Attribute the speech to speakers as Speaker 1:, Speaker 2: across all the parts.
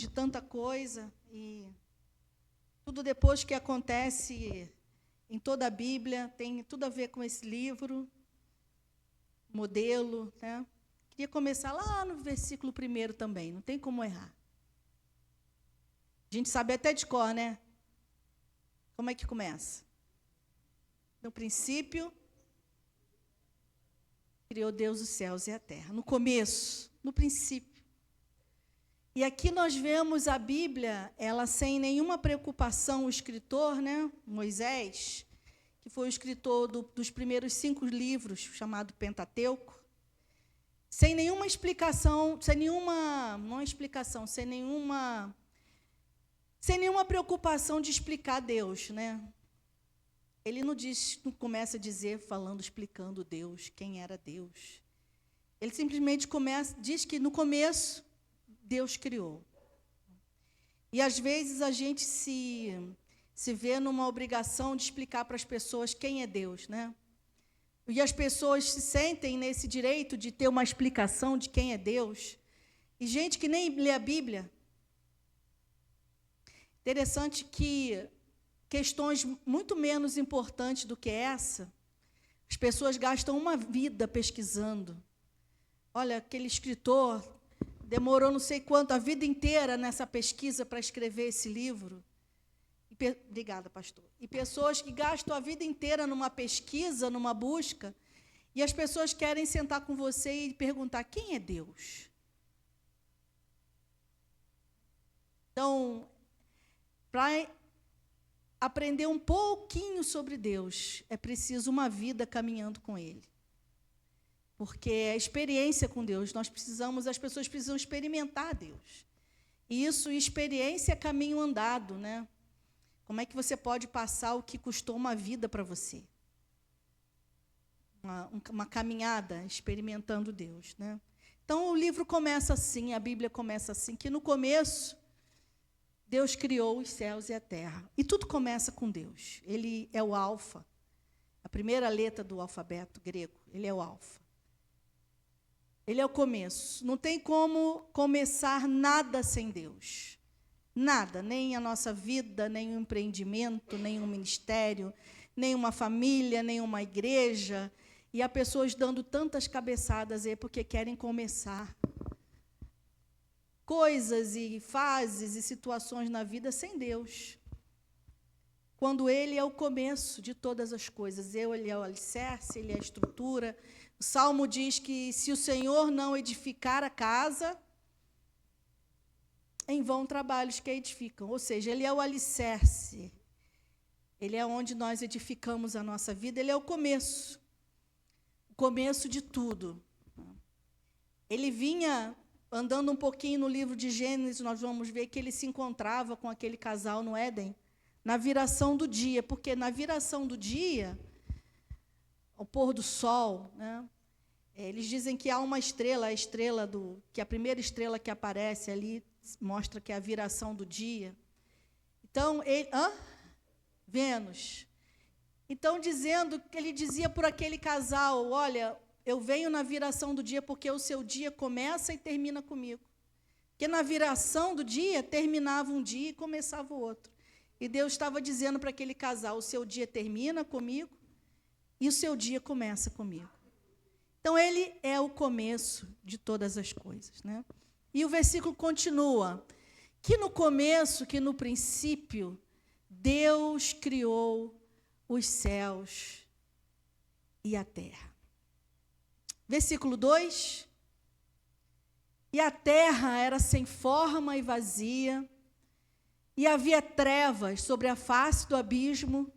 Speaker 1: de tanta coisa, e tudo depois que acontece em toda a Bíblia tem tudo a ver com esse livro, modelo, né? Queria começar lá no versículo 1 também, não tem como errar. A gente sabe até de cor, né? Como é que começa? No princípio, criou Deus os céus e a terra. No começo, no princípio. E aqui nós vemos a Bíblia, ela sem nenhuma preocupação, o escritor, né, Moisés, que foi o escritor dos primeiros 5 livros, chamado Pentateuco, sem nenhuma explicação, sem nenhuma preocupação de explicar Deus, né? Ele não começa a dizer, explicando Deus, quem era Deus. Ele simplesmente diz que no começo Deus criou. E às vezes a gente se vê numa obrigação de explicar para as pessoas quem é Deus, né? E as pessoas se sentem nesse direito de ter uma explicação de quem é Deus. E gente que nem lê a Bíblia. Interessante que questões muito menos importantes do que essa, as pessoas gastam uma vida pesquisando. Olha, aquele escritor demorou não sei quanto, a vida inteira nessa pesquisa para escrever esse livro. Obrigada, pastor. E pessoas que gastam a vida inteira numa pesquisa, numa busca, e as pessoas querem sentar com você e perguntar, quem é Deus? Então, para aprender um pouquinho sobre Deus, é preciso uma vida caminhando com Ele. Porque é experiência com Deus, as pessoas precisam experimentar Deus. E isso, experiência é caminho andado, né? Como é que você pode passar o que custou uma vida para você? Uma caminhada experimentando Deus, né? Então, o livro começa assim, a Bíblia começa assim, que no começo, Deus criou os céus e a terra. E tudo começa com Deus. Ele é o alfa, a primeira letra do alfabeto grego, ele é o alfa. Ele é o começo. Não tem como começar nada sem Deus. Nada, nem a nossa vida, nem um empreendimento, nem um ministério, nem uma família, nem uma igreja. E há pessoas dando tantas cabeçadas aí porque querem começar coisas e fases e situações na vida sem Deus. Quando Ele é o começo de todas as coisas. Ele é o alicerce, Ele é a estrutura. O Salmo diz que se o Senhor não edificar a casa, em vão trabalhos que a edificam. Ou seja, Ele é o alicerce. Ele é onde nós edificamos a nossa vida. Ele é o começo de tudo. Ele vinha andando um pouquinho no livro de Gênesis, nós vamos ver que ele se encontrava com aquele casal no Éden, na viração do dia, porque na viração do dia, ao pôr do sol, né, eles dizem que há uma estrela, que a primeira estrela que aparece ali mostra que é a viração do dia. Então, Vênus. Então, ele dizia por aquele casal, olha, eu venho na viração do dia porque o seu dia começa e termina comigo. Porque na viração do dia, terminava um dia e começava o outro. E Deus estava dizendo para aquele casal, o seu dia termina comigo e o seu dia começa comigo. Então, Ele é o começo de todas as coisas, né? E o versículo continua, que no começo, que no princípio, Deus criou os céus e a terra. Versículo 2, e a terra era sem forma e vazia, e havia trevas sobre a face do abismo,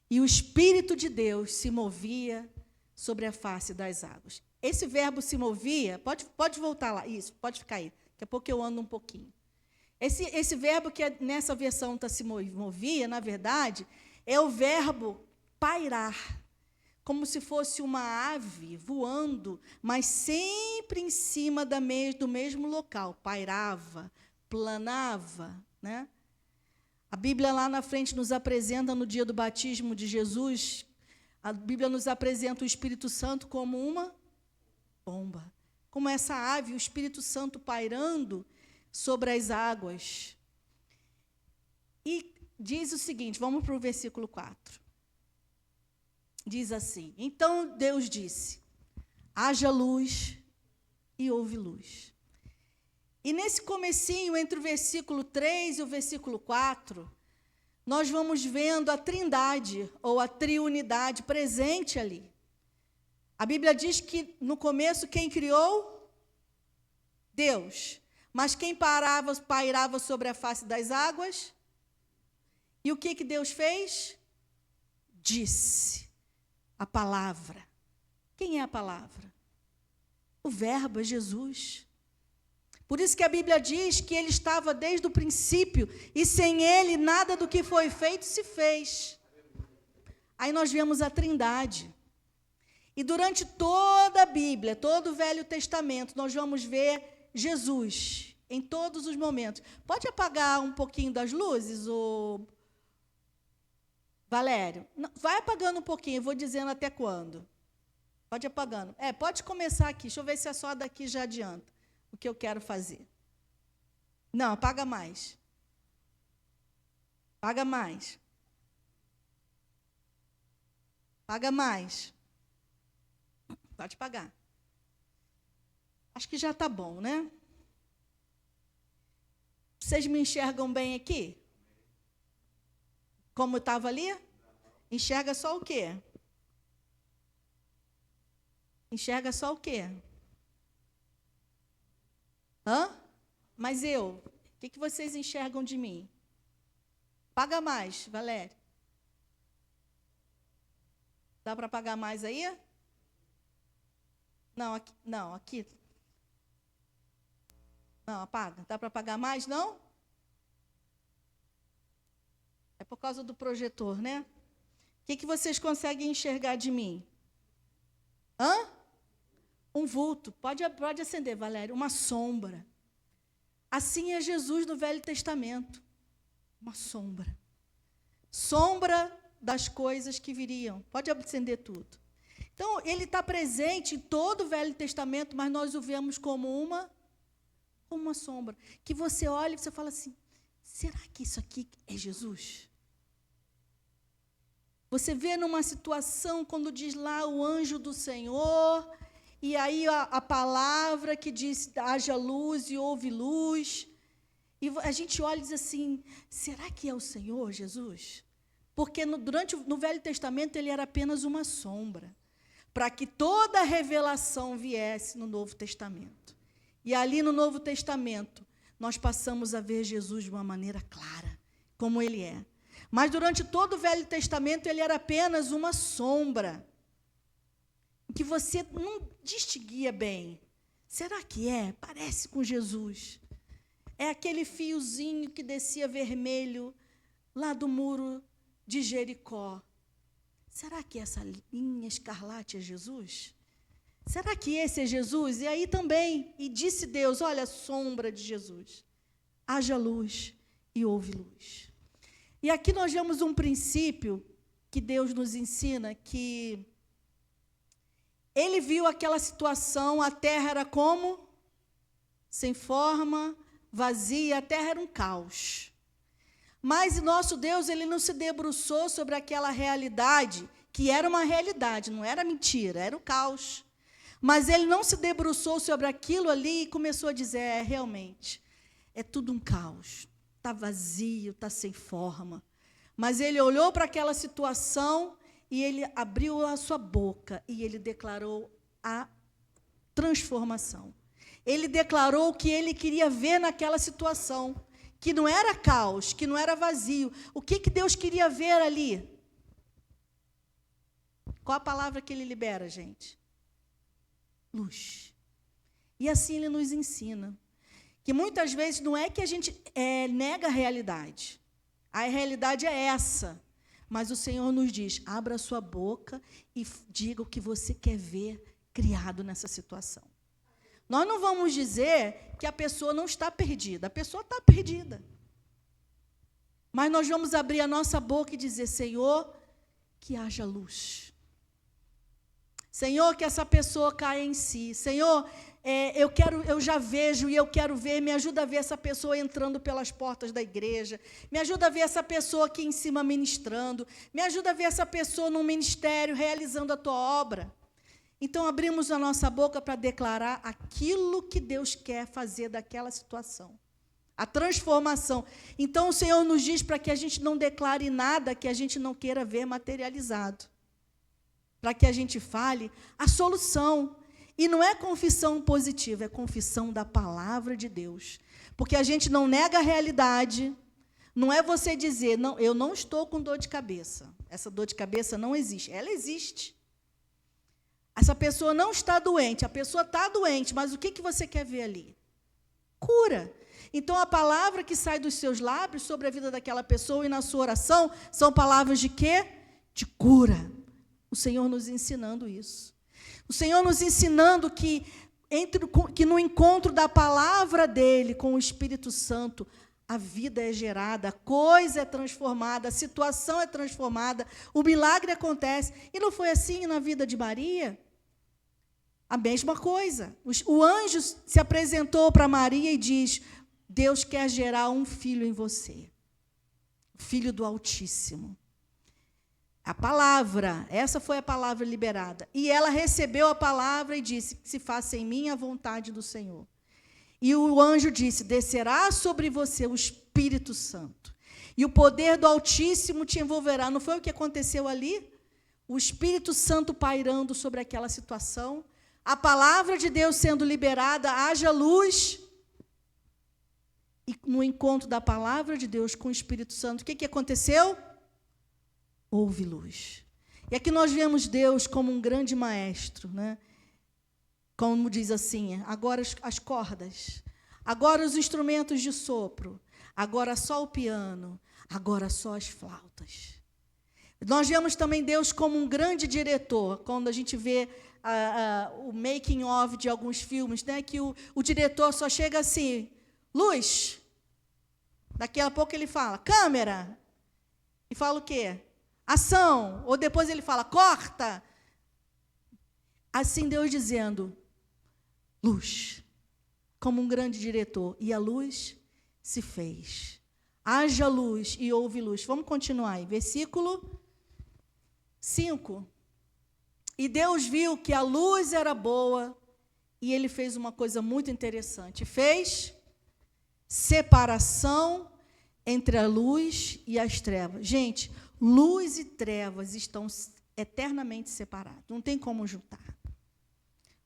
Speaker 1: e o Espírito de Deus se movia sobre a face das águas. Esse verbo se movia, pode voltar lá, isso, pode ficar aí, daqui a pouco eu ando um pouquinho. Esse verbo que nessa versão está se movia, na verdade, é o verbo pairar, como se fosse uma ave voando, mas sempre em cima do mesmo local, pairava, planava, né? A Bíblia lá na frente nos apresenta, no dia do batismo de Jesus, a Bíblia nos apresenta o Espírito Santo como uma pomba, como essa ave, o Espírito Santo pairando, sobre as águas. E diz o seguinte, vamos para o versículo 4. Diz assim: então Deus disse, haja luz, e houve luz. E nesse comecinho, entre o versículo 3 e o versículo 4, nós vamos vendo a trindade, ou a triunidade, presente ali. A Bíblia diz que, no começo, quem criou? Deus. Mas quem pairava sobre a face das águas? E o que Deus fez? Disse a palavra. Quem é a palavra? O Verbo é Jesus. Por isso que a Bíblia diz que ele estava desde o princípio, e sem ele nada do que foi feito se fez. Aí nós vemos a trindade. E durante toda a Bíblia, todo o Velho Testamento, nós vamos ver Jesus em todos os momentos. Pode apagar um pouquinho das luzes, Valério? Não, vai apagando um pouquinho, eu vou dizendo até quando. Pode ir apagando. Pode começar aqui, deixa eu ver se é só daqui já adianta o que eu quero fazer. Não, apaga mais. Apaga mais. Apaga mais. Pode apagar. Acho que já está bom, né? Vocês me enxergam bem aqui? Como estava ali? Enxerga só o quê? Enxerga só o quê? Mas eu? O que vocês enxergam de mim? Paga mais, Valéria. Dá para pagar mais aí? Não, aqui. Não, aqui. Não, apaga. Dá para pagar mais, não? É por causa do projetor, né? O que vocês conseguem enxergar de mim? Um vulto. Pode acender, Valéria. Uma sombra. Assim é Jesus no Velho Testamento. Uma sombra. Sombra das coisas que viriam. Pode acender tudo. Então, ele está presente em todo o Velho Testamento, mas nós o vemos como uma sombra. Que você olha e você fala assim, será que isso aqui é Jesus? Você vê numa situação, quando diz lá o anjo do Senhor, e aí a palavra que diz, haja luz e houve luz, e a gente olha e diz assim, será que é o Senhor Jesus? Porque no Velho Testamento ele era apenas uma sombra, para que toda a revelação viesse no Novo Testamento. E ali no Novo Testamento, nós passamos a ver Jesus de uma maneira clara, como ele é. Mas durante todo o Velho Testamento, ele era apenas uma sombra, que você não distinguia bem. Será que é? Parece com Jesus. É aquele fiozinho que descia vermelho lá do muro de Jericó. Será que essa linha escarlate é Jesus? Será que esse é Jesus? E aí também, e disse Deus, olha a sombra de Jesus. Haja luz e houve luz. E aqui nós vemos um princípio que Deus nos ensina, que ele viu aquela situação, a terra era como? Sem forma, vazia, a terra era um caos. Mas nosso Deus, ele não se debruçou sobre aquela realidade, que era uma realidade, não era mentira, era o caos. Mas ele não se debruçou sobre aquilo ali e começou a dizer, realmente, é tudo um caos. Está vazio, está sem forma. Mas ele olhou para aquela situação e ele abriu a sua boca e ele declarou a transformação. Ele declarou o que ele queria ver naquela situação, que não era caos, que não era vazio. O que Deus queria ver ali? Qual a palavra que ele libera, gente? Luz. E assim ele nos ensina. Que muitas vezes não é que a gente nega a realidade. A realidade é essa. Mas o Senhor nos diz, abra a sua boca e diga o que você quer ver criado nessa situação. Nós não vamos dizer que a pessoa não está perdida. A pessoa está perdida. Mas nós vamos abrir a nossa boca e dizer, Senhor, que haja luz. Senhor, que essa pessoa caia em si. Senhor, eu já vejo e eu quero ver, me ajuda a ver essa pessoa entrando pelas portas da igreja, me ajuda a ver essa pessoa aqui em cima ministrando, me ajuda a ver essa pessoa no ministério realizando a tua obra. Então, abrimos a nossa boca para declarar aquilo que Deus quer fazer daquela situação. A transformação. Então, o Senhor nos diz para que a gente não declare nada que a gente não queira ver materializado. Para que a gente fale a solução. E não é confissão positiva, é confissão da palavra de Deus. Porque a gente não nega a realidade. Não é você dizer, não, eu não estou com dor de cabeça. Essa dor de cabeça não existe. Ela existe. Essa pessoa não está doente, a pessoa está doente, mas o que você quer ver ali? Cura. Então, a palavra que sai dos seus lábios sobre a vida daquela pessoa e na sua oração são palavras de quê? De cura. O Senhor nos ensinando isso. O Senhor nos ensinando que no encontro da palavra dEle com o Espírito Santo, a vida é gerada, a coisa é transformada, a situação é transformada, o milagre acontece. E não foi assim na vida de Maria? A mesma coisa. O anjo se apresentou para Maria e diz, Deus quer gerar um filho em você, filho do Altíssimo. A palavra, essa foi a palavra liberada. E ela recebeu a palavra e disse, se faça em mim a vontade do Senhor. E o anjo disse, descerá sobre você o Espírito Santo. E o poder do Altíssimo te envolverá. Não foi o que aconteceu ali? O Espírito Santo pairando sobre aquela situação. A palavra de Deus sendo liberada, haja luz. E no encontro da palavra de Deus com o Espírito Santo, o que aconteceu? Houve luz. E aqui nós vemos Deus como um grande maestro, né? Como diz assim, agora as cordas, agora os instrumentos de sopro, agora só o piano, agora só as flautas. Nós vemos também Deus como um grande diretor, quando a gente vê o making of de alguns filmes, né, que o diretor só chega assim, luz, daqui a pouco ele fala, câmera, e fala o quê? Ação, ou depois ele fala, corta. Assim Deus dizendo, luz, como um grande diretor, e a luz se fez. Haja luz e houve luz. Vamos continuar aí, versículo 5. E Deus viu que a luz era boa, e Ele fez uma coisa muito interessante. Fez separação entre a luz e as trevas. Gente, luz e trevas estão eternamente separados. Não tem como juntar.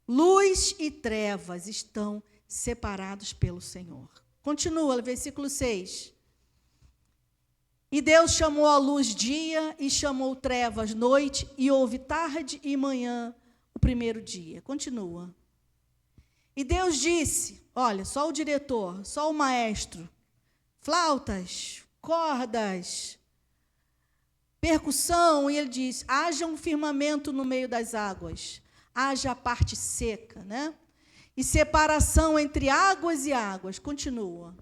Speaker 1: Luz e trevas estão separados pelo Senhor. Continua, versículo 6. E Deus chamou a luz dia e chamou trevas noite, e houve tarde e manhã o primeiro dia. Continua. E Deus disse, olha, só o diretor, só o maestro, flautas, cordas, percussão, e ele diz, haja um firmamento no meio das águas, haja a parte seca, né? E separação entre águas e águas. Continua.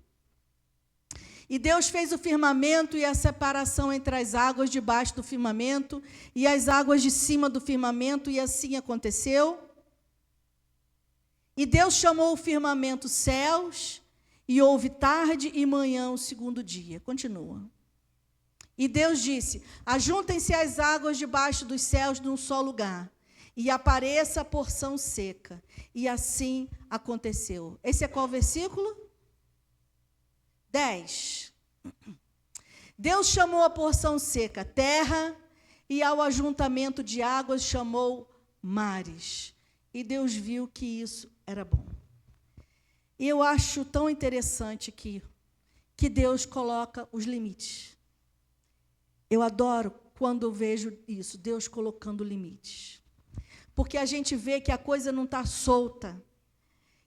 Speaker 1: E Deus fez o firmamento e a separação entre as águas debaixo do firmamento e as águas de cima do firmamento, e assim aconteceu. E Deus chamou o firmamento céus, e houve tarde e manhã o segundo dia. Continua. E Deus disse, ajuntem-se as águas debaixo dos céus num só lugar, e apareça a porção seca. E assim aconteceu. Esse é qual versículo? 10. Deus chamou a porção seca terra, e ao ajuntamento de águas chamou mares. E Deus viu que isso era bom. E eu acho tão interessante que Deus coloca os limites. Eu adoro quando eu vejo isso, Deus colocando limites. Porque a gente vê que a coisa não está solta,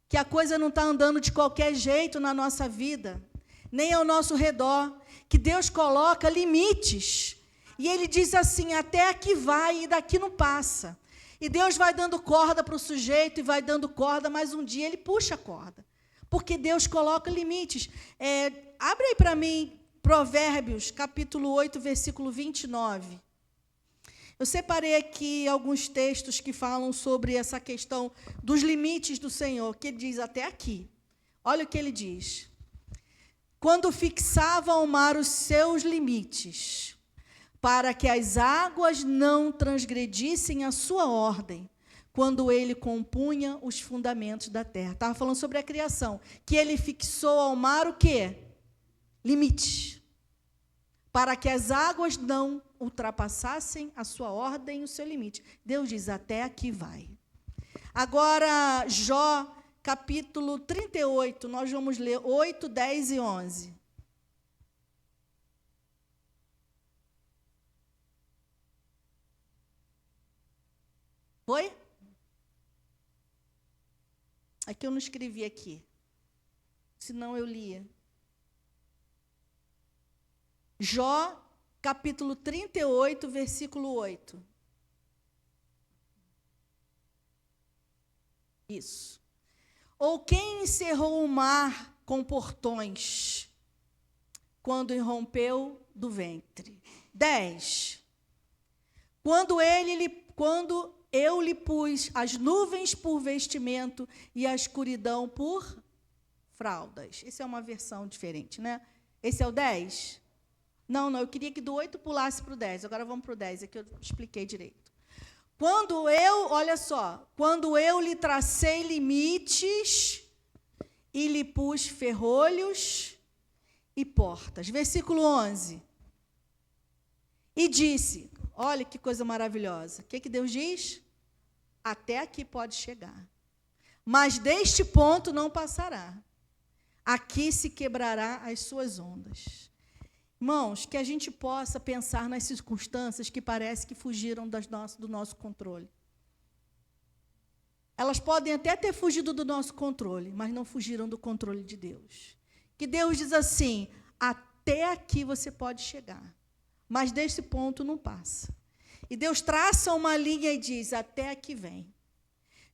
Speaker 1: que a coisa não está andando de qualquer jeito na nossa vida, nem ao nosso redor, que Deus coloca limites. E Ele diz assim, até aqui vai e daqui não passa. E Deus vai dando corda para o sujeito e vai dando corda, mas um dia Ele puxa a corda. Porque Deus coloca limites. Abre aí para mim, Provérbios, capítulo 8, versículo 29. Eu separei aqui alguns textos que falam sobre essa questão dos limites do Senhor, que ele diz até aqui. Olha o que ele diz. Quando fixava ao mar os seus limites, para que as águas não transgredissem a sua ordem, quando ele compunha os fundamentos da terra. Estava falando sobre a criação, que ele fixou ao mar o quê? Limites. Para que as águas não ultrapassassem a sua ordem e o seu limite. Deus diz, até aqui vai. Agora, Jó, capítulo 38, nós vamos ler 8, 10 e 11. Foi? Aqui eu não escrevi aqui. Senão eu lia. Jó, capítulo 38, versículo 8. Isso. Ou quem encerrou o mar com portões, quando irrompeu do ventre? 10. Quando eu lhe pus as nuvens por vestimento e a escuridão por fraldas. Essa é uma versão diferente, né? Esse é o 10? Não, eu queria que do 8 pulasse para o 10. Agora vamos para o 10, aqui eu expliquei direito. Olha só, quando eu lhe tracei limites e lhe pus ferrolhos e portas. Versículo 11. E disse, olha que coisa maravilhosa. O que Deus diz? Até aqui pode chegar. Mas deste ponto não passará. Aqui se quebrará as suas ondas. Irmãos, que a gente possa pensar nas circunstâncias que parece que fugiram do nosso controle. Elas podem até ter fugido do nosso controle, mas não fugiram do controle de Deus. Que Deus diz assim, até aqui você pode chegar, mas desse ponto não passa. E Deus traça uma linha e diz, até aqui vem.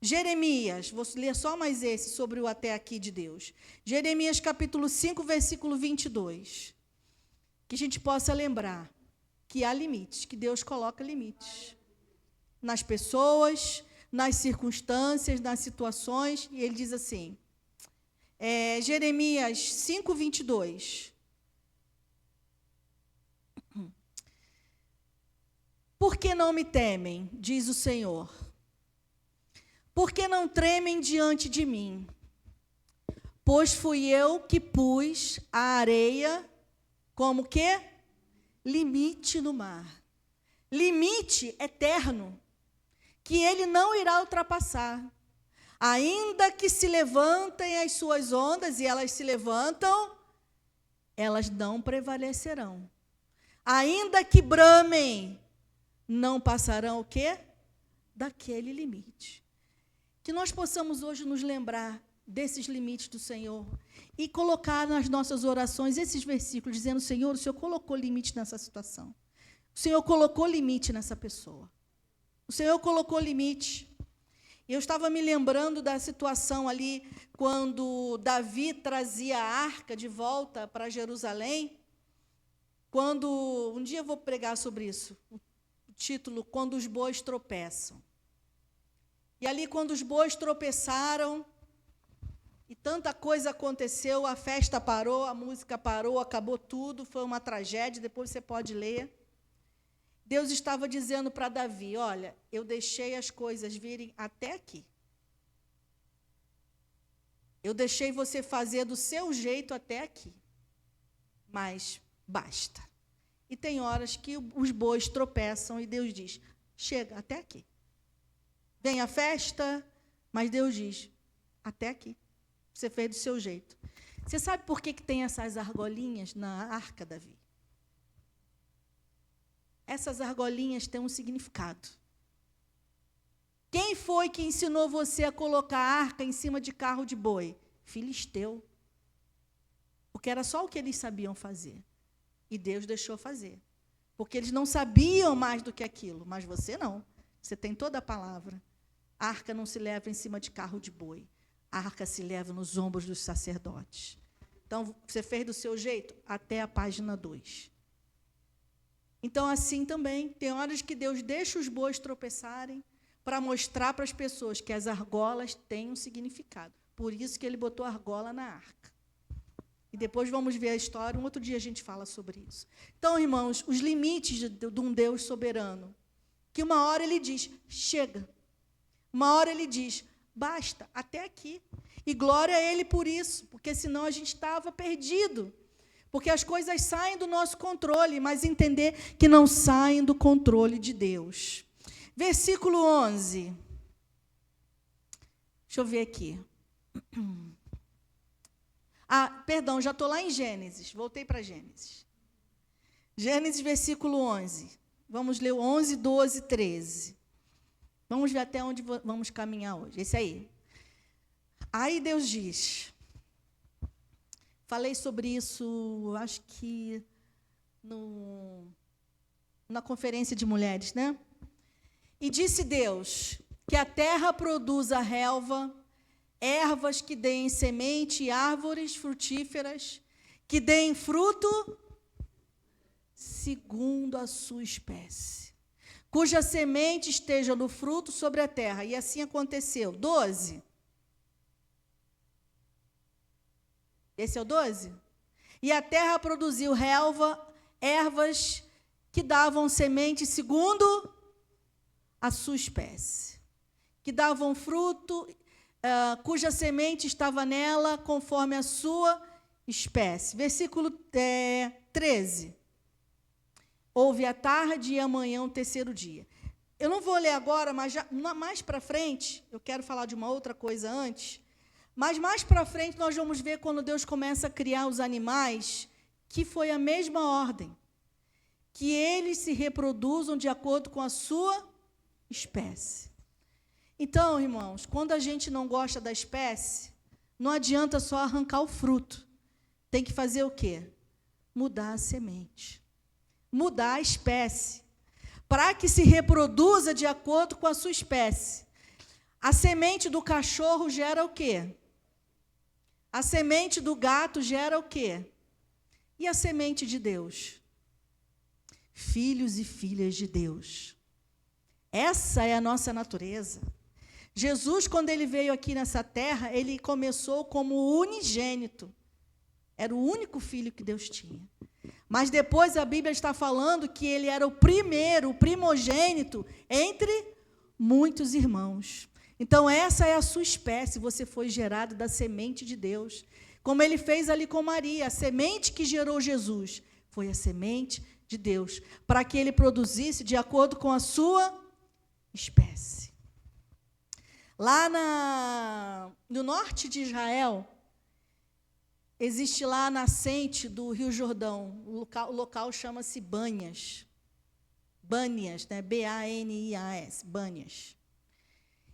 Speaker 1: Jeremias, vou ler só mais esse sobre o até aqui de Deus. Jeremias capítulo 5, versículo 22. Que a gente possa lembrar que há limites, que Deus coloca limites nas pessoas, nas circunstâncias, nas situações, e ele diz assim, Jeremias 5, 22. Por que não me temem, diz o Senhor? Por que não tremem diante de mim? Pois fui eu que pus a areia como que? Limite no mar. Limite eterno, que ele não irá ultrapassar. Ainda que se levantem as suas ondas, e elas se levantam, elas não prevalecerão. Ainda que bramem, não passarão o quê? Daquele limite. Que nós possamos hoje nos lembrar desses limites do Senhor e colocar nas nossas orações esses versículos, dizendo, Senhor, o Senhor colocou limite nessa situação. O Senhor colocou limite nessa pessoa. O Senhor colocou limite. Eu estava me lembrando da situação ali, quando Davi trazia a arca de volta para Jerusalém, quando, um dia eu vou pregar sobre isso, o título, quando os bois tropeçam. E ali, quando os bois tropeçaram, e tanta coisa aconteceu, a festa parou, a música parou, acabou tudo, foi uma tragédia, depois você pode ler. Deus estava dizendo para Davi, olha, eu deixei as coisas virem até aqui. Eu deixei você fazer do seu jeito até aqui. Mas basta. E tem horas que os bois tropeçam e Deus diz, chega, até aqui. Vem a festa, mas Deus diz, até aqui. Você fez do seu jeito. Você sabe por que tem essas argolinhas na arca, Davi? Essas argolinhas têm um significado. Quem foi que ensinou você a colocar a arca em cima de carro de boi? Filisteu. Porque era só o que eles sabiam fazer. E Deus deixou fazer. Porque eles não sabiam mais do que aquilo. Mas você não. Você tem toda a palavra. A arca não se leva em cima de carro de boi. A arca se leva nos ombros dos sacerdotes. Então, você fez do seu jeito? Até a página 2. Então, assim também, tem horas que Deus deixa os bois tropeçarem para mostrar para as pessoas que as argolas têm um significado. Por isso que ele botou a argola na arca. E depois vamos ver a história, um outro dia a gente fala sobre isso. Então, irmãos, os limites de um Deus soberano, que uma hora ele diz, chega. Uma hora ele diz, basta, até aqui. E glória a ele por isso, porque senão a gente estava perdido. Porque as coisas saem do nosso controle, mas entender que não saem do controle de Deus. Versículo 11. Deixa eu ver aqui. Perdão, já estou lá em Gênesis. Voltei para Gênesis. Gênesis, versículo 11. Vamos ler o 11, 12, 13. Vamos ver até onde vamos caminhar hoje. Esse aí. Aí Deus diz... Falei sobre isso, acho que na conferência de mulheres, né? E disse Deus que a terra produza relva, ervas que deem semente e árvores frutíferas, que deem fruto segundo a sua espécie, cuja semente esteja no fruto sobre a terra. E assim aconteceu. 12. Esse é o 12? E a terra produziu relva, ervas que davam semente segundo a sua espécie, que davam fruto, cuja semente estava nela conforme a sua espécie. Versículo 13. Houve a tarde e amanhã o terceiro dia. Eu não vou ler agora, mas mais para frente, eu quero falar de uma outra coisa antes. Mas mais para frente nós vamos ver quando Deus começa a criar os animais, que foi a mesma ordem, que eles se reproduzam de acordo com a sua espécie. Então, irmãos, quando a gente não gosta da espécie, não adianta só arrancar o fruto. Tem que fazer o quê? Mudar a semente. Mudar a espécie, para que se reproduza de acordo com a sua espécie. A semente do cachorro gera o quê? A semente do gato gera o quê? E a semente de Deus? Filhos e filhas de Deus. Essa é a nossa natureza. Jesus, quando ele veio aqui nessa terra, ele começou como unigênito. Era o único filho que Deus tinha. Mas depois a Bíblia está falando que ele era o primeiro, o primogênito, entre muitos irmãos. Então, essa é a sua espécie, você foi gerado da semente de Deus. Como ele fez ali com Maria, a semente que gerou Jesus foi a semente de Deus, para que ele produzisse de acordo com a sua espécie. Lá no norte de Israel, existe lá a nascente do Rio Jordão, o local chama-se Banias. Banias, né? B-A-N-I-A-S, Banias.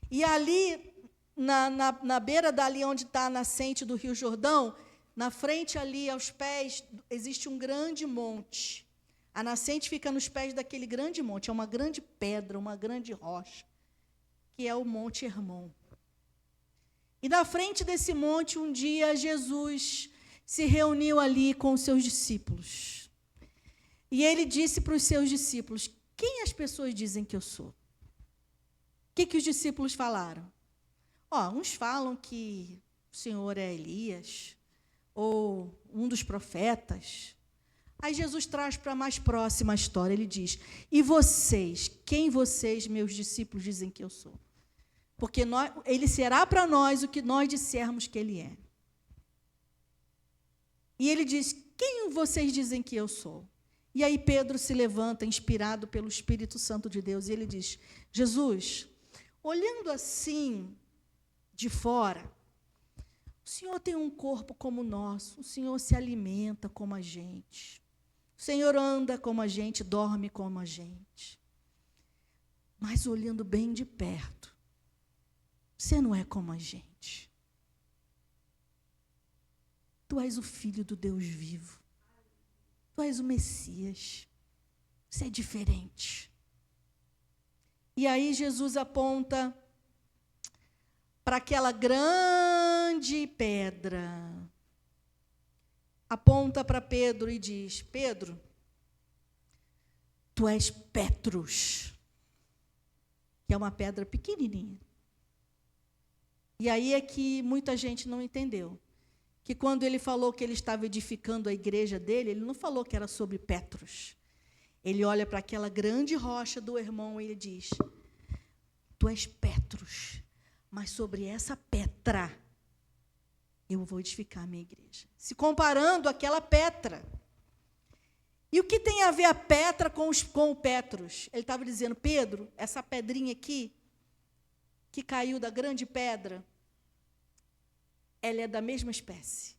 Speaker 1: E ali, na beira dali onde está a nascente do Rio Jordão, na frente ali, aos pés, existe um grande monte. A nascente fica nos pés daquele grande monte, é uma grande pedra, uma grande rocha, que é o Monte Hermon. E na frente desse monte, um dia, Jesus se reuniu ali com os seus discípulos. E ele disse para os seus discípulos, quem as pessoas dizem que eu sou? O que os discípulos falaram? Uns falam que o Senhor é Elias, ou um dos profetas. Aí Jesus traz para mais próxima a história, ele diz, e vocês, quem vocês, meus discípulos, dizem que eu sou? Porque ele será para nós o que nós dissermos que ele é. E ele diz, quem vocês dizem que eu sou? E aí Pedro se levanta, inspirado pelo Espírito Santo de Deus, e ele diz, Jesus, olhando assim, de fora, o Senhor tem um corpo como o nosso, o Senhor se alimenta como a gente, o Senhor anda como a gente, dorme como a gente. Mas olhando bem de perto, você não é como a gente. Tu és o Filho do Deus vivo. Tu és o Messias. Você é diferente. E aí Jesus aponta para aquela grande pedra. Aponta para Pedro e diz, Pedro, tu és Petrus, que é uma pedra pequenininha. E aí é que muita gente não entendeu. Que quando ele falou que ele estava edificando a igreja dele, ele não falou que era sobre Petrus. Ele olha para aquela grande rocha do irmão e ele diz: tu és Petrus, mas sobre essa pedra eu vou edificar a minha igreja. Se comparando àquela pedra. E o que tem a ver a pedra com o Petrus? Ele estava dizendo: Pedro, essa pedrinha aqui, que caiu da grande pedra, ela é da mesma espécie.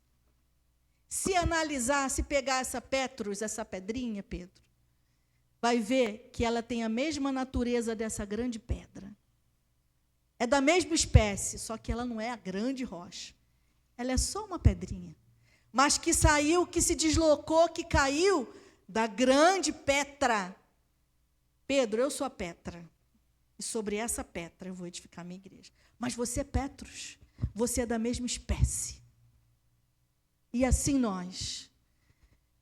Speaker 1: Se analisar, se pegar essa Petrus, essa pedrinha, Pedro, vai ver que ela tem a mesma natureza dessa grande pedra. É da mesma espécie, só que ela não é a grande rocha. Ela é só uma pedrinha. Mas que saiu, que se deslocou, que caiu da grande pedra. Pedro, eu sou a pedra. E sobre essa pedra eu vou edificar a minha igreja. Mas você é Petrus. Você é da mesma espécie. E assim nós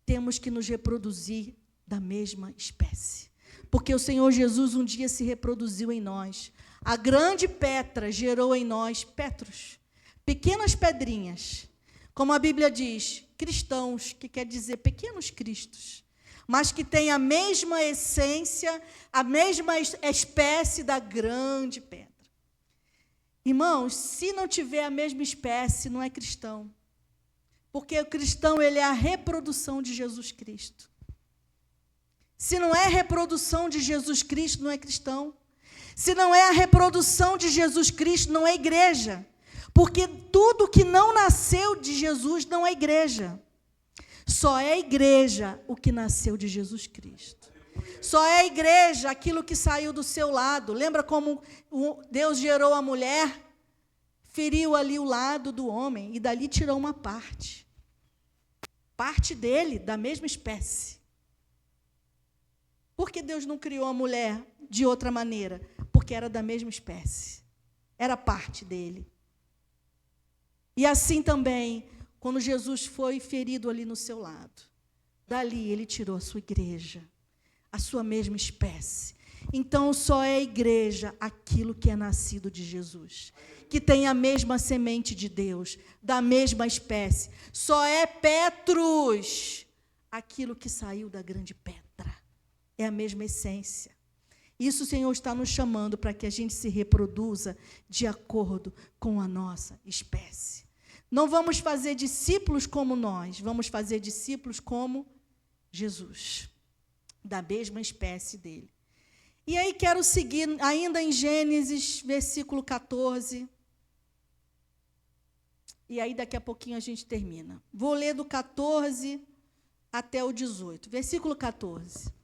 Speaker 1: temos que nos reproduzir da mesma espécie. Porque o Senhor Jesus um dia se reproduziu em nós. A grande pedra gerou em nós Petrus, pequenas pedrinhas. Como a Bíblia diz, cristãos, que quer dizer pequenos cristos, mas que têm a mesma essência, a mesma espécie da grande pedra. Irmãos, se não tiver a mesma espécie, não é cristão. Porque o cristão, ele é a reprodução de Jesus Cristo. Se não é a reprodução de Jesus Cristo, não é cristão. Se não é a reprodução de Jesus Cristo, não é igreja. Porque tudo que não nasceu de Jesus não é igreja. Só é igreja o que nasceu de Jesus Cristo. Só é igreja aquilo que saiu do seu lado. Lembra como Deus gerou a mulher? Feriu ali o lado do homem e dali tirou uma parte. Parte dele, da mesma espécie. Por que Deus não criou a mulher de outra maneira? Porque era da mesma espécie. Era parte dele. E assim também, quando Jesus foi ferido ali no seu lado, dali ele tirou a sua igreja, a sua mesma espécie. Então, só é igreja aquilo que é nascido de Jesus, que tem a mesma semente de Deus, da mesma espécie. Só é Petrus aquilo que saiu da grande pedra. É a mesma essência. Isso o Senhor está nos chamando para que a gente se reproduza de acordo com a nossa espécie. Não vamos fazer discípulos como nós, vamos fazer discípulos como Jesus, da mesma espécie dele. E aí quero seguir ainda em Gênesis, versículo 14. E aí daqui a pouquinho a gente termina. Vou ler do 14 até o 18. Versículo 14.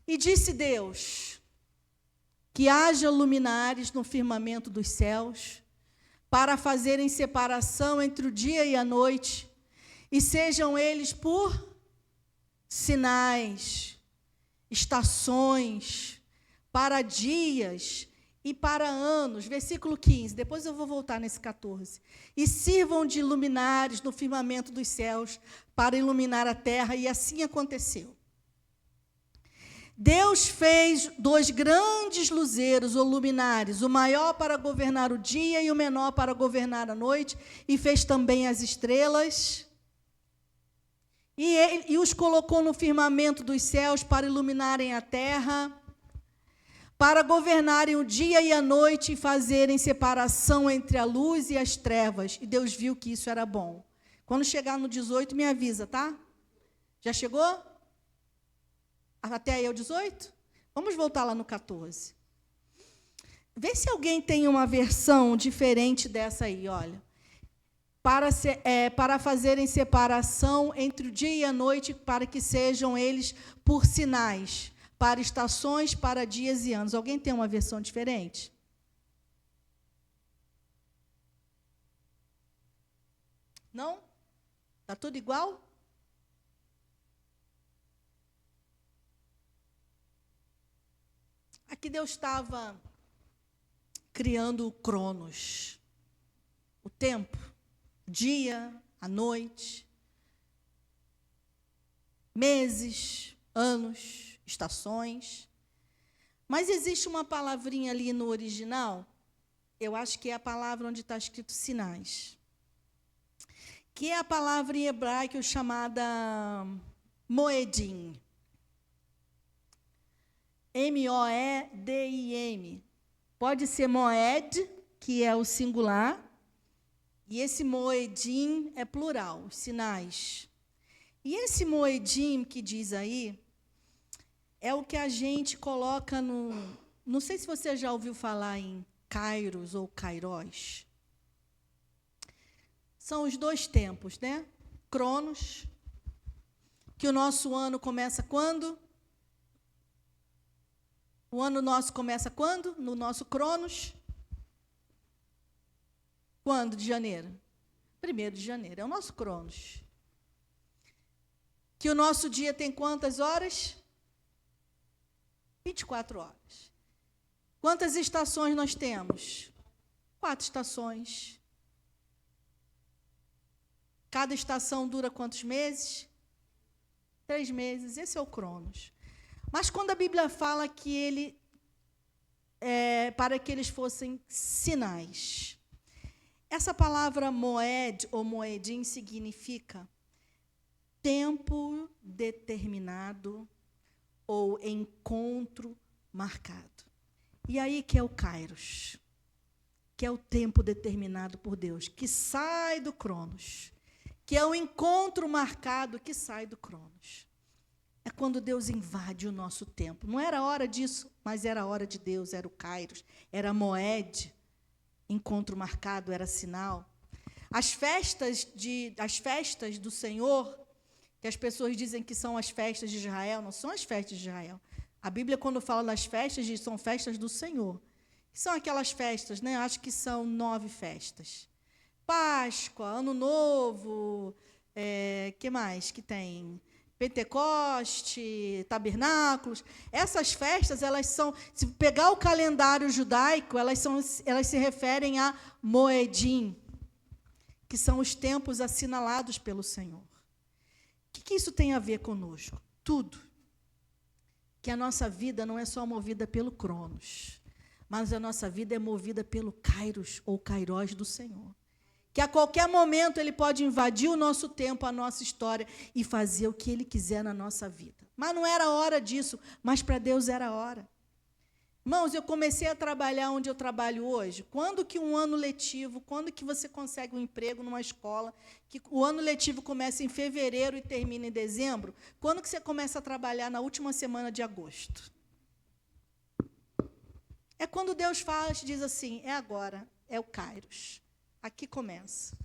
Speaker 1: E disse Deus, que haja luminares no firmamento dos céus, para fazerem separação entre o dia e a noite, e sejam eles por sinais, estações, para dias e para anos. Versículo 15, depois eu vou voltar nesse 14. E sirvam de luminares no firmamento dos céus, para iluminar a terra, e assim aconteceu. Deus fez 2 grandes luzeiros ou luminares, o maior para governar o dia e o menor para governar a noite, e fez também as estrelas. E os colocou no firmamento dos céus para iluminarem a terra, para governarem o dia e a noite e fazerem separação entre a luz e as trevas. E Deus viu que isso era bom. Quando chegar no 18, me avisa, tá? Já chegou? Até aí é o 18? Vamos voltar lá no 14. Vê se alguém tem uma versão diferente dessa aí, olha. Para fazerem separação entre o dia e a noite, para que sejam eles por sinais, para estações, para dias e anos. Alguém tem uma versão diferente? Não? Está tudo igual? Aqui Deus estava criando o Cronos, o tempo, dia, a noite, meses, anos, estações. Mas existe uma palavrinha ali no original, eu acho que é a palavra onde está escrito sinais, que é a palavra em hebraico chamada moedim. M-O-E-D-I-M. Pode ser moed, que é o singular, e esse moedim é plural, os sinais. E esse moedim que diz aí, é o que a gente coloca no... Não sei se você já ouviu falar em kairos ou kairós. São os dois tempos, né? Cronos, que o nosso ano começa quando? O ano nosso começa quando? No nosso Cronos. Quando? De janeiro? 1º de janeiro, é o nosso Cronos. Que o nosso dia tem quantas horas? 24 horas. Quantas estações nós temos? 4 estações. Cada estação dura quantos meses? 3 meses. Esse é o Cronos. Mas quando a Bíblia fala que ele, para que eles fossem sinais, essa palavra moed ou moedim significa tempo determinado ou encontro marcado. E aí que é o kairos, que é o tempo determinado por Deus, que sai do Cronos, que é o encontro marcado que sai do Cronos. É quando Deus invade o nosso tempo. Não era hora disso, mas era a hora de Deus, era o kairos, era moed, encontro marcado, era sinal. As festas do Senhor, que as pessoas dizem que são as festas de Israel, não são as festas de Israel. A Bíblia, quando fala das festas, diz que são festas do Senhor. São aquelas festas, né? Acho que são 9 festas. Páscoa, Ano Novo, que mais que tem? Pentecoste, Tabernáculos. Essas festas, elas são, se pegar o calendário judaico, elas se referem a moedim, que são os tempos assinalados pelo Senhor. O que isso tem a ver conosco? Tudo. Que a nossa vida não é só movida pelo Cronos, mas a nossa vida é movida pelo kairos ou kairós do Senhor. Que a qualquer momento Ele pode invadir o nosso tempo, a nossa história, e fazer o que Ele quiser na nossa vida. Mas não era hora disso, mas para Deus era hora. Irmãos, eu comecei a trabalhar onde eu trabalho hoje. Quando que um ano letivo, quando que você consegue um emprego numa escola, que o ano letivo começa em fevereiro e termina em dezembro? Quando que você começa a trabalhar na última semana de agosto? É quando Deus fala, diz assim, é agora, é o kairos. Aqui começa.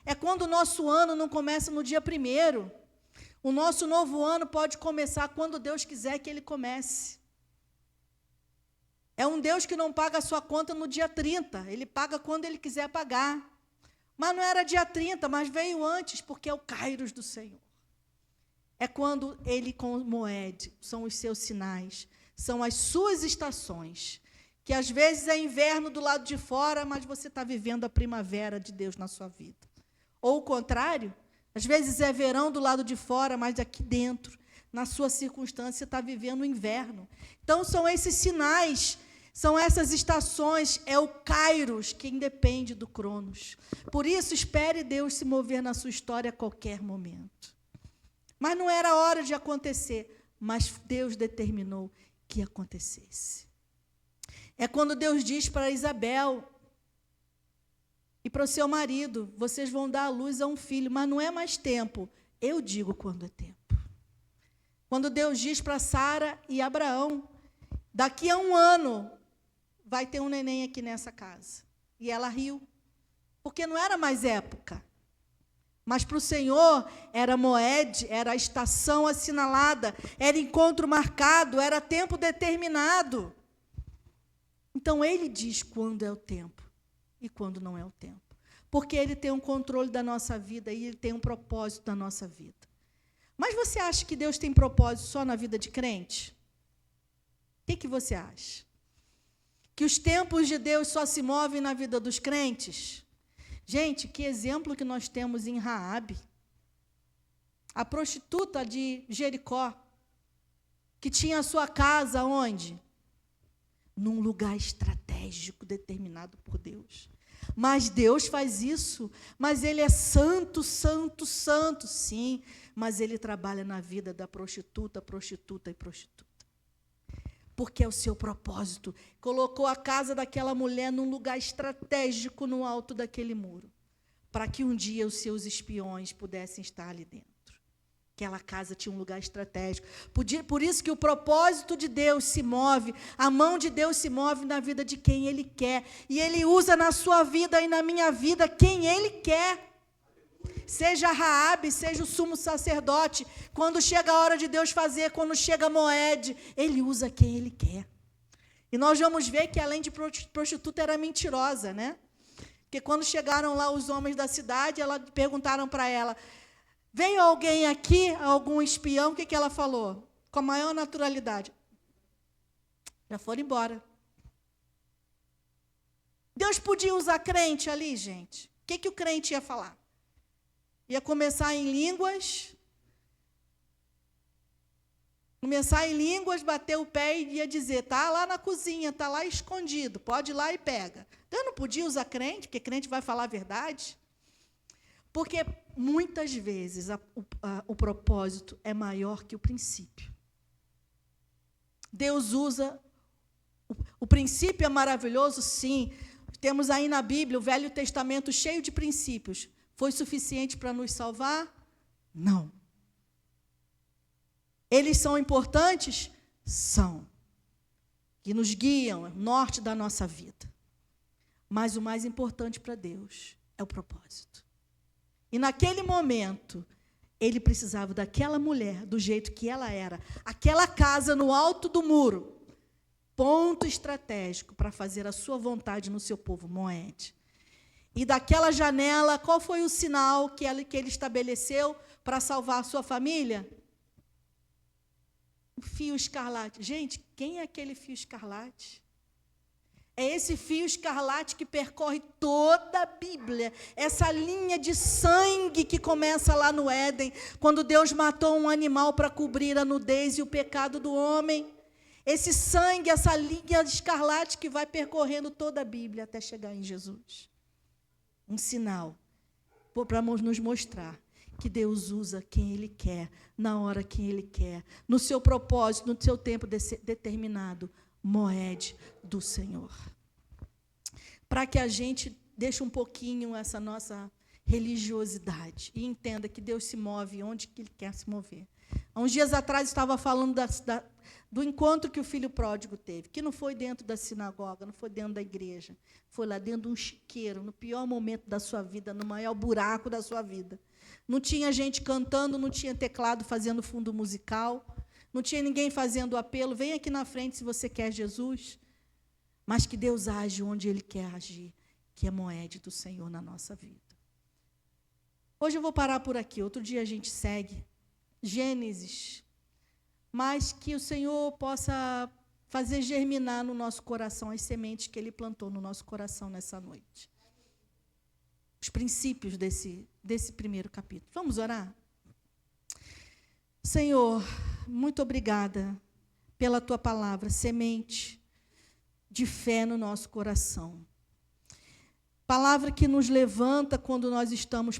Speaker 1: É quando o nosso ano não começa no dia 1º. O nosso novo ano pode começar quando Deus quiser que ele comece. É um Deus que não paga a sua conta no dia 30. Ele paga quando ele quiser pagar. Mas não era dia 30, mas veio antes, porque é o kairos do Senhor. É quando ele com moed, são os seus sinais, são as suas estações, que às vezes é inverno do lado de fora, mas você está vivendo a primavera de Deus na sua vida. Ou o contrário, às vezes é verão do lado de fora, mas aqui dentro, na sua circunstância, você está vivendo o inverno. Então, são esses sinais, são essas estações, é o kairos que independe do cronos. Por isso, espere Deus se mover na sua história a qualquer momento. Mas não era hora de acontecer, mas Deus determinou que acontecesse. É quando Deus diz para Isabel e para o seu marido, vocês vão dar à luz a um filho, mas não é mais tempo, eu digo quando é tempo. Quando Deus diz para Sara e Abraão, daqui a 1 ano vai ter um neném aqui nessa casa. E ela riu, porque não era mais época. Mas para o Senhor era moed, era a estação assinalada, era encontro marcado, era tempo determinado. Então, Ele diz quando é o tempo e quando não é o tempo. Porque Ele tem um controle da nossa vida e Ele tem um propósito da nossa vida. Mas você acha que Deus tem propósito só na vida de crente? O que você acha? Que os tempos de Deus só se movem na vida dos crentes? Gente, que exemplo que nós temos em Raabe, a prostituta de Jericó. que tinha a sua casa onde? Num lugar estratégico determinado por Deus. Mas Deus faz isso, mas Ele é santo, santo, santo, sim, mas Ele trabalha na vida da prostituta, prostituta e prostituta. Porque é o seu propósito. Colocou a casa daquela mulher num lugar estratégico no alto daquele muro, para que um dia os seus espiões pudessem estar ali dentro. Aquela casa tinha um lugar estratégico. Por isso que o propósito de Deus se move, a mão de Deus se move na vida de quem Ele quer. E Ele usa na sua vida e na minha vida quem Ele quer. Seja Raabe, seja o sumo sacerdote, quando chega a hora de Deus fazer, quando chega Moed, Ele usa quem Ele quer. E nós vamos ver que, além de prostituta, era mentirosa, né? Porque quando chegaram lá os homens da cidade, perguntaram para ela, veio alguém aqui, algum espião, o que ela falou? Com a maior naturalidade. Já foram embora. Deus podia usar crente ali, gente? O que o crente ia falar? Ia começar em línguas, bater o pé e ia dizer, está lá na cozinha, está lá escondido, pode ir lá e pega. Então, eu não podia usar crente, porque crente vai falar a verdade. Porque, muitas vezes, o propósito é maior que o princípio. Deus usa, o princípio é maravilhoso, sim. Temos aí na Bíblia o Velho Testamento cheio de princípios. Foi suficiente para nos salvar? Não. Eles são importantes? São. Que nos guiam, é o norte da nossa vida. Mas o mais importante para Deus é o propósito. E naquele momento, Ele precisava daquela mulher, do jeito que ela era, aquela casa no alto do muro, ponto estratégico para fazer a sua vontade no seu povo, Moed. E daquela janela, qual foi o sinal que ele estabeleceu para salvar a sua família? O fio escarlate. Gente, quem é aquele fio escarlate? É esse fio escarlate que percorre toda a Bíblia. Essa linha de sangue que começa lá no Éden, quando Deus matou um animal para cobrir a nudez e o pecado do homem. Esse sangue, essa linha escarlate que vai percorrendo toda a Bíblia até chegar em Jesus. Um sinal para nos mostrar que Deus usa quem Ele quer, na hora que Ele quer, no seu propósito, no seu tempo determinado, Moed do Senhor. Para que a gente deixe um pouquinho essa nossa religiosidade e entenda que Deus se move onde que Ele quer se mover. Há uns dias atrás, estava falando do encontro que o filho pródigo teve, que não foi dentro da sinagoga, não foi dentro da igreja, foi lá dentro de um chiqueiro, no pior momento da sua vida, no maior buraco da sua vida. Não tinha gente cantando, não tinha teclado fazendo fundo musical, não tinha ninguém fazendo apelo, vem aqui na frente se você quer Jesus, mas que Deus age onde Ele quer agir, que é Moed do Senhor na nossa vida. Hoje eu vou parar por aqui, outro dia a gente segue Gênesis, mas que o Senhor possa fazer germinar no nosso coração as sementes que Ele plantou no nosso coração nessa noite. Os princípios desse primeiro capítulo. Vamos orar? Senhor, muito obrigada pela Tua palavra, semente de fé no nosso coração. Palavra que nos levanta quando nós estamos